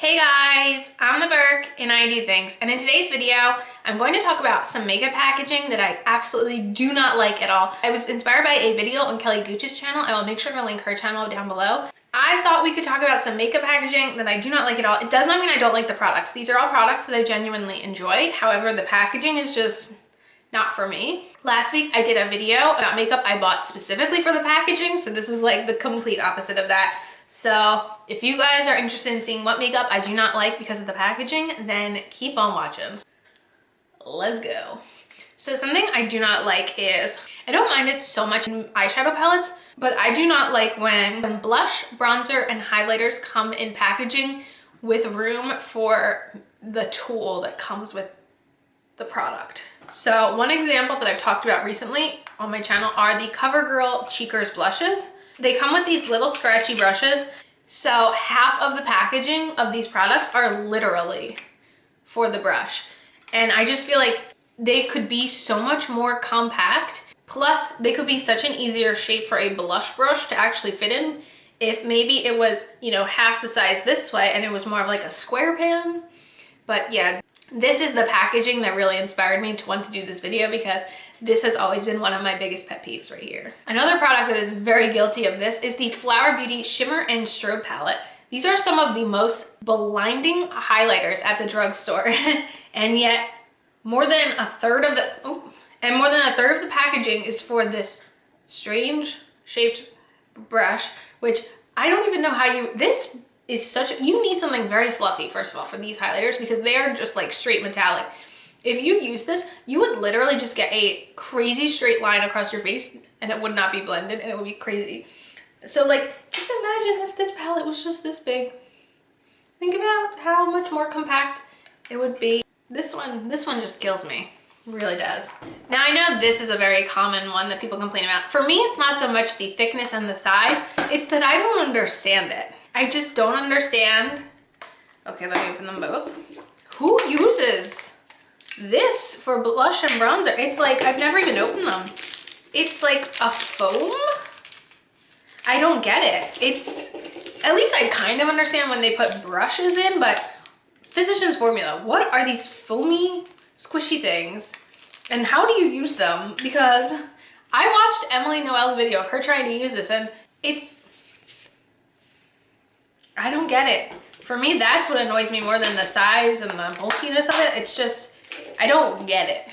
Hey guys, I'm the Burke and I do things, and in today's video I'm going to talk about some makeup packaging that I absolutely do not like at all. I was inspired by a video on Kelly Gooch's channel. I will make sure to link her channel down below. I thought we could talk about some makeup packaging that I do not like at all. It does not mean I don't like the products. These are all products that I genuinely enjoy. However, the packaging is just not for me. Last week I did a video about makeup I bought specifically for the packaging, so this is like the complete opposite of that. So if you guys are interested in seeing what makeup I do not like because of the packaging, then keep on watching. Let's go. So something I do not like is, I don't mind it so much in eyeshadow palettes, but I do not like when blush, bronzer, and highlighters come in packaging with room for the tool that comes with the product. So one example that I've talked about recently on my channel are the CoverGirl Cheekers blushes. They come with these little scratchy brushes. So half of the packaging of these products are literally for the brush. And I just feel like they could be so much more compact. Plus they could be such an easier shape for a blush brush to actually fit in if maybe it was, you know, half the size this way and it was more of like a square pan. But yeah, this is the packaging that really inspired me to want to do this video, because this has always been one of my biggest pet peeves right here. Another product that is very guilty of this is the Flower Beauty Shimmer and Strobe Palette. These are some of the most blinding highlighters at the drugstore, and yet more than a third of the packaging is for this strange shaped brush, which I don't even know how this is such, you need something very fluffy first of all for these highlighters, because they are just like straight metallic. If you use this, you would literally just get a crazy straight line across your face and it would not be blended and it would be crazy. So like, just imagine if this palette was just this big. Think about how much more compact it would be. This one just kills me. It really does. Now I know this is a very common one that people complain about. For me, it's not so much the thickness and the size, it's that I don't understand it. I just don't understand. Okay, let me open them both. Who uses this for blush and bronzer? It's like, I've never even opened them. It's like a foam? I don't get it. It's, at least I kind of understand when they put brushes in, but Physicians Formula, what are these foamy, squishy things? And how do you use them? Because I watched Emily Noel's video of her trying to use this and I don't get it. For me, that's what annoys me more than the size and the bulkiness of it. It's just, I don't get it.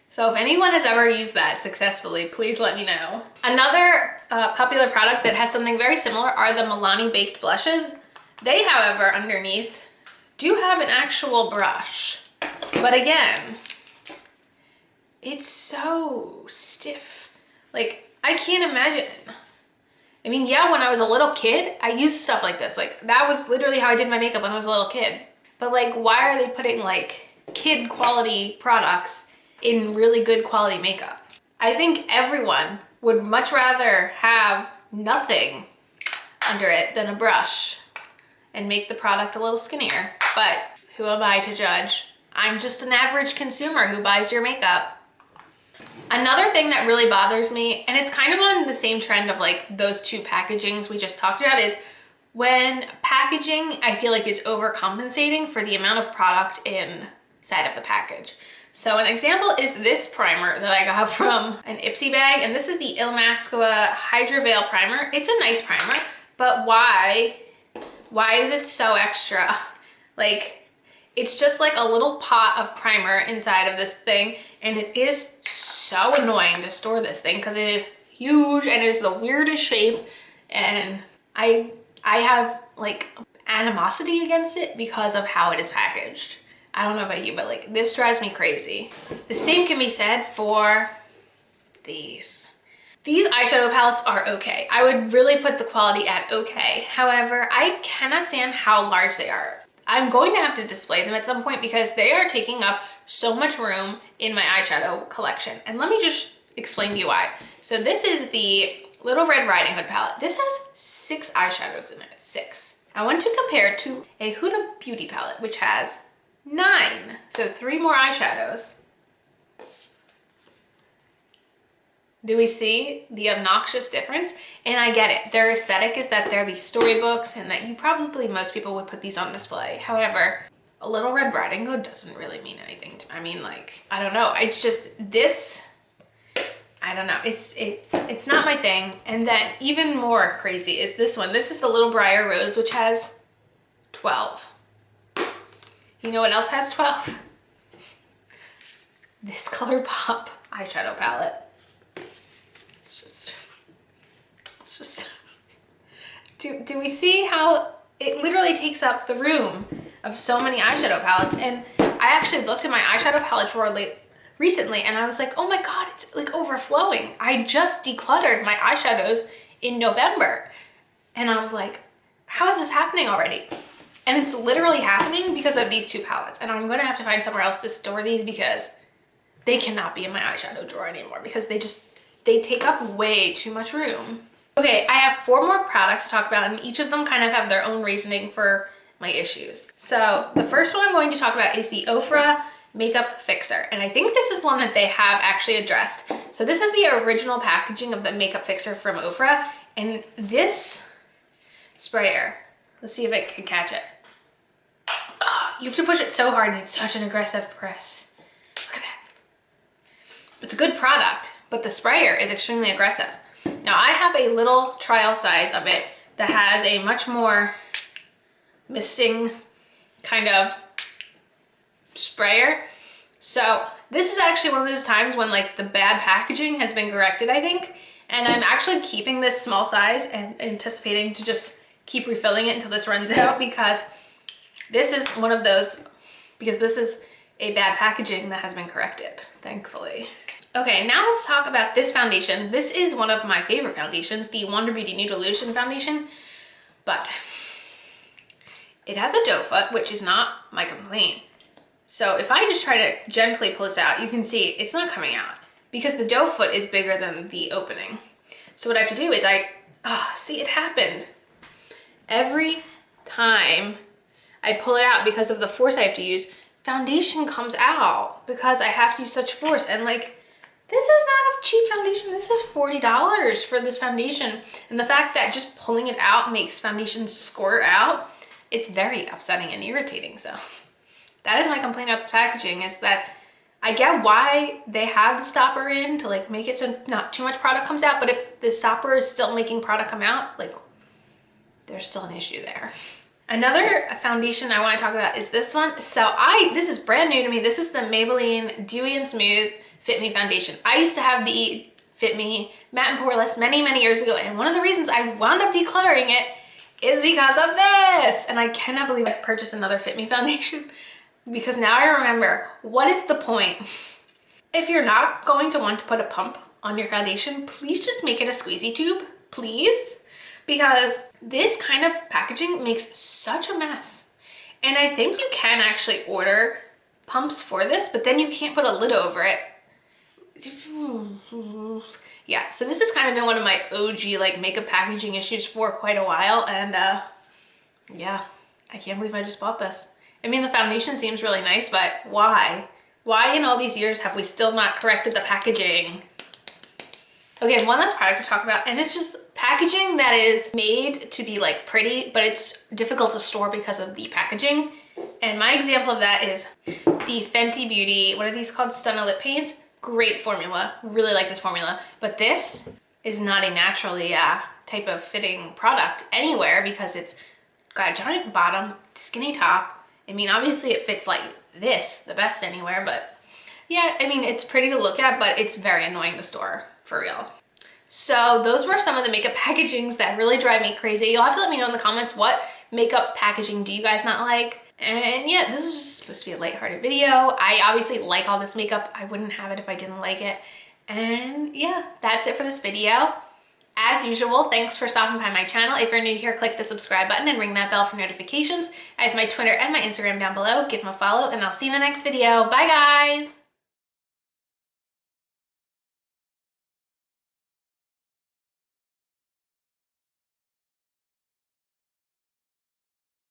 So if anyone has ever used that successfully, please let me know. Another popular product that has something very similar are the Milani Baked Blushes. They, however, underneath do have an actual brush. But again, it's so stiff. Like, I can't imagine. I mean, yeah, when I was a little kid, I used stuff like this. Like, that was literally how I did my makeup when I was a little kid. But like, why are they putting like kid quality products in really good quality makeup? I think everyone would much rather have nothing under it than a brush and make the product a little skinnier. But who am I to judge? I'm just an average consumer who buys your makeup. Another thing that really bothers me, and it's kind of on the same trend of like those two packagings we just talked about, is when packaging I feel like is overcompensating for the amount of product inside of the package. So an example is this primer that I got from an Ipsy bag, and this is the Illamasqua Hydra Veil Primer. It's a nice primer, but why is it so extra? Like, it's just like a little pot of primer inside of this thing, and it is so annoying to store this thing because it is huge and it is the weirdest shape, and I have like animosity against it because of how it is packaged. I don't know about you, but like, this drives me crazy. The same can be said for these. These eyeshadow palettes are okay. I would really put the quality at okay. However, I cannot stand how large they are. I'm going to have to display them at some point because they are taking up so much room in my eyeshadow collection. And let me just explain to you why. So this is the Little Red Riding Hood palette. This has 6 eyeshadows in it, 6. I want to compare it to a Huda Beauty palette, which has 9. So 3 more eyeshadows. Do we see the obnoxious difference? And I get it. Their aesthetic is that they're these storybooks and that most people would put these on display. However, a Little Red Riding Hood doesn't really mean anything to me. I mean, like, I don't know. It's just this, I don't know. It's not my thing. And then even more crazy is this one. This is the Little Briar Rose, which has 12. You know what else has 12? This ColourPop eyeshadow palette. It's just, do we see how it literally takes up the room of so many eyeshadow palettes? And I actually looked at my eyeshadow palette drawer recently and I was like, oh my God, it's like overflowing. I just decluttered my eyeshadows in November. And I was like, how is this happening already? And it's literally happening because of these two palettes. And I'm gonna have to find somewhere else to store these because they cannot be in my eyeshadow drawer anymore because they take up way too much room. Okay, I have 4 more products to talk about and each of them kind of have their own reasoning for my issues. So the first one I'm going to talk about is the Ofra Makeup Fixer. And I think this is one that they have actually addressed. So this is the original packaging of the Makeup Fixer from Ofra. And this sprayer, let's see if it can catch it. Oh, you have to push it so hard and it's such an aggressive press. Look at that. It's a good product, but the sprayer is extremely aggressive. Now I have a little trial size of it that has a much more misting kind of sprayer. So this is actually one of those times when like the bad packaging has been corrected, I think. And I'm actually keeping this small size and anticipating to just keep refilling it until this runs out because this is one of those, because this is a bad packaging that has been corrected, thankfully. Okay, now let's talk about this foundation. This is one of my favorite foundations, the Wander Beauty Nude Illusion foundation, but it has a doe foot, which is not my complaint. So if I just try to gently pull this out, you can see it's not coming out because the doe foot is bigger than the opening. So what I have to do is see, it happened. Every time I pull it out because of the force I have to use, foundation comes out because I have to use such force. And like, this is not a cheap foundation. This is $40 for this foundation. And the fact that just pulling it out makes foundation squirt out, it's very upsetting and irritating. So that is my complaint about this packaging, is that I get why they have the stopper in to like make it so not too much product comes out, but if the stopper is still making product come out, like there's still an issue there. Another foundation I want to talk about is this one. So this is brand new to me. This is the Maybelline Dewy and Smooth Fit Me foundation. I used to have the Fit Me Matte and Poreless many, many years ago, and one of the reasons I wound up decluttering it is because of this. And I cannot believe I purchased another Fit Me foundation because now I remember, what is the point? If you're not going to want to put a pump on your foundation, please just make it a squeezy tube, please. Because this kind of packaging makes such a mess. And I think you can actually order pumps for this, but then you can't put a lid over it. Yeah, so this has kind of been one of my OG like makeup packaging issues for quite a while, and yeah, I can't believe I just bought this. I mean, the foundation seems really nice, but why? Why in all these years have we still not corrected the packaging? Okay, one last product to talk about, and it's just packaging that is made to be like pretty, but it's difficult to store because of the packaging. And my example of that is the Fenty Beauty, what are these called? Stunna Lip Paints. Great formula, really like this formula, but this is not a naturally type of fitting product anywhere because it's got a giant bottom, skinny top. I mean, obviously it fits like this the best anywhere, but yeah, I mean, it's pretty to look at, but it's very annoying to store, for real. So those were some of the makeup packagings that really drive me crazy. You'll have to let me know in the comments, what makeup packaging do you guys not like? And yeah, this is just supposed to be a lighthearted video. I obviously like all this makeup. I wouldn't have it if I didn't like it. And yeah, that's it for this video. As usual, thanks for stopping by my channel. If you're new here, click the subscribe button and ring that bell for notifications. I have my Twitter and my Instagram down below. Give them a follow and I'll see you in the next video. Bye guys!